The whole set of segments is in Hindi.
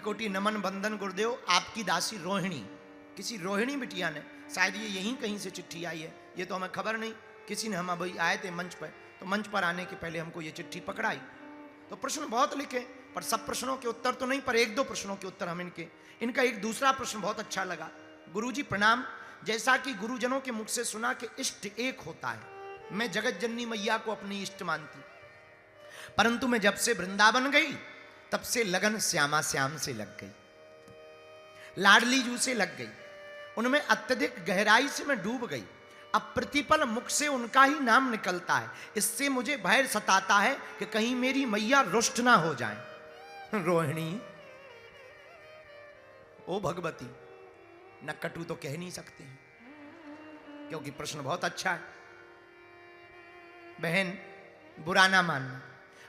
कोटि नमन बंदन गुरुदेव, आपकी दासी रोहिणी, किसी रोहिणी बिटिया ने, शायद ये यहीं कहीं से चिट्ठी आई है, ये तो हमें खबर नहीं, किसी ने, हम अभी आए थे मंच पर, तो मंच पर आने के पहले हमको ये चिट्ठी पकड़ाई। तो प्रश्न बहुत लिखे, पर सब प्रश्नों के उत्तर तो नहीं, पर एक दो प्रश्नों के उत्तर हम इनका एक दूसरा प्रश्न बहुत अच्छा लगा। गुरुजी प्रणाम, जैसा कि गुरुजनों के मुख से सुना कि इष्ट एक होता है, मैं जगत जननी मैया को अपनी इष्ट मानती, परंतु मैं जब से वृंदावन गई तब से लगन श्यामा श्याम से लग गई, लाडली जू से लग गई, उनमें अत्यधिक गहराई से मैं डूब गई। अब प्रतिपल मुख से उनका ही नाम निकलता है, इससे मुझे भय सताता है कि कहीं मेरी मैया रुष्ट ना हो जाए। रोहिणी, ओ भगवती, न कटु तो कह नहीं सकते हैं, क्योंकि प्रश्न बहुत अच्छा है। बहन, बुरा ना मानना,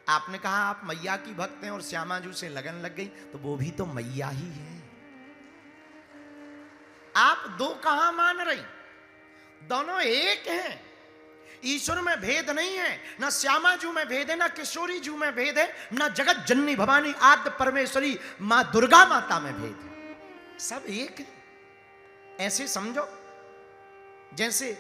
आपने कहा आप मैया की भक्त हैं और श्यामाजू से लगन लग गई, तो वो भी तो मैया ही है। आप दो कहां मान रही, दोनों एक हैं। ईश्वर में भेद नहीं है, ना श्यामाजू में भेद है, ना किशोरी जू में भेद है, ना जगत जननी भवानी आद्य परमेश्वरी मां दुर्गा माता में भेद है, सब एक है। ऐसे समझो जैसे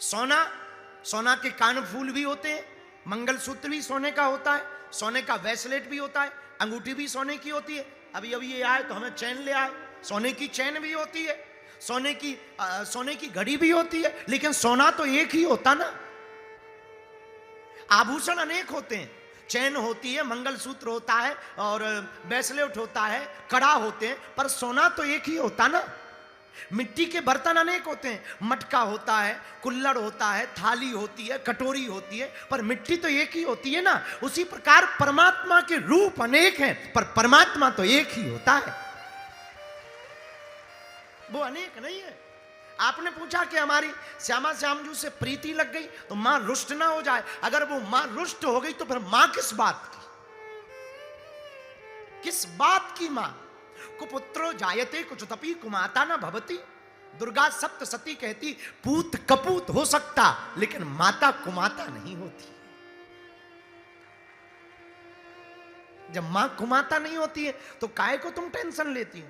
सोना के कानफूल भी होते हैं, मंगलसूत्र भी सोने का होता है, सोने का ब्रेसलेट भी होता है, अंगूठी भी सोने की होती है। अभी ये आए तो हमें चैन ले आए, सोने की चैन भी होती है, सोने की घड़ी भी होती है, लेकिन सोना तो एक ही होता ना। आभूषण अनेक होते हैं, चैन होती है, मंगलसूत्र होता है और ब्रेसलेट होता है, कड़ा होते हैं, पर सोना तो एक ही होता ना। मिट्टी के बर्तन अनेक होते हैं, मटका होता है, कुल्हड़ होता है, थाली होती है, कटोरी होती है, पर मिट्टी तो एक ही होती है ना। उसी प्रकार परमात्मा के रूप अनेक हैं, पर परमात्मा तो एक ही होता है, वो अनेक नहीं है। आपने पूछा कि हमारी श्यामा श्यामजू से प्रीति लग गई तो मां रुष्ट ना हो जाए। अगर वो मां रुष्ट हो गई तो फिर मां किस बात की, किस बात की मां? कुपुत्रो जायते कुचतपी कुमाता न भवती। दुर्गा सप्तसती कहती पूत कपूत हो सकता, लेकिन माता कुमाता नहीं होती। जब मां कुमाता नहीं होती है तो काहे को तुम टेंशन लेती हो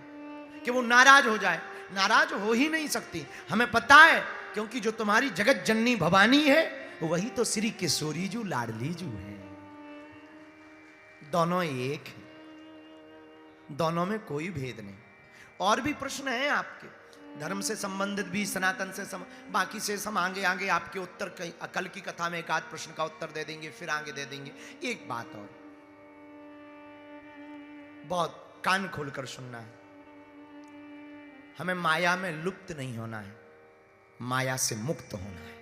कि वो नाराज हो जाए? नाराज हो ही नहीं सकती, हमें पता है, क्योंकि जो तुम्हारी जगत जननी भवानी है वही तो श्री किशोरी जू लाडली जू है। दोनों एक है, दोनों में कोई भेद नहीं। और भी प्रश्न हैं आपके, धर्म से संबंधित भी, सनातन से बाकी से हम आगे आपके उत्तर कल की कथा में एक आध प्रश्न का उत्तर दे देंगे, फिर आगे दे देंगे। एक बात और, बहुत कान खोलकर सुनना है, हमें माया में लुप्त नहीं होना है, माया से मुक्त होना है।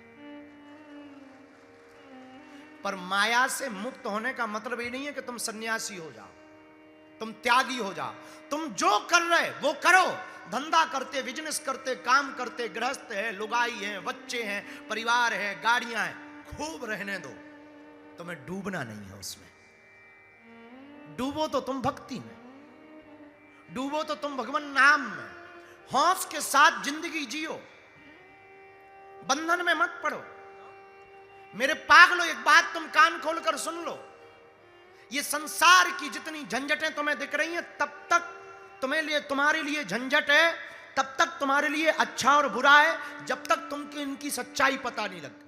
पर माया से मुक्त होने का मतलब ये नहीं है कि तुम सन्यासी हो जाओ, तुम त्यागी हो जाओ। तुम जो कर रहे वो करो, धंधा करते, बिजनेस करते, काम करते, गृहस्थ है, लुगाई है, बच्चे हैं, परिवार है, गाड़ियां हैं, खूब रहने दो, तुम्हें डूबना नहीं है उसमें। डूबो तो तुम भक्ति में, डूबो तो तुम भगवान नाम में, हौस के साथ जिंदगी जियो, बंधन में मत पड़ो। मेरे पागलो, एक बात तुम कान खोलकर सुन लो, ये संसार की जितनी झंझटें तुम्हें दिख रही हैं, तब तक तुम्हारे लिए झंझट है, तब तक तुम्हारे लिए अच्छा और बुरा है, जब तक तुमको इनकी सच्चाई पता नहीं लगती।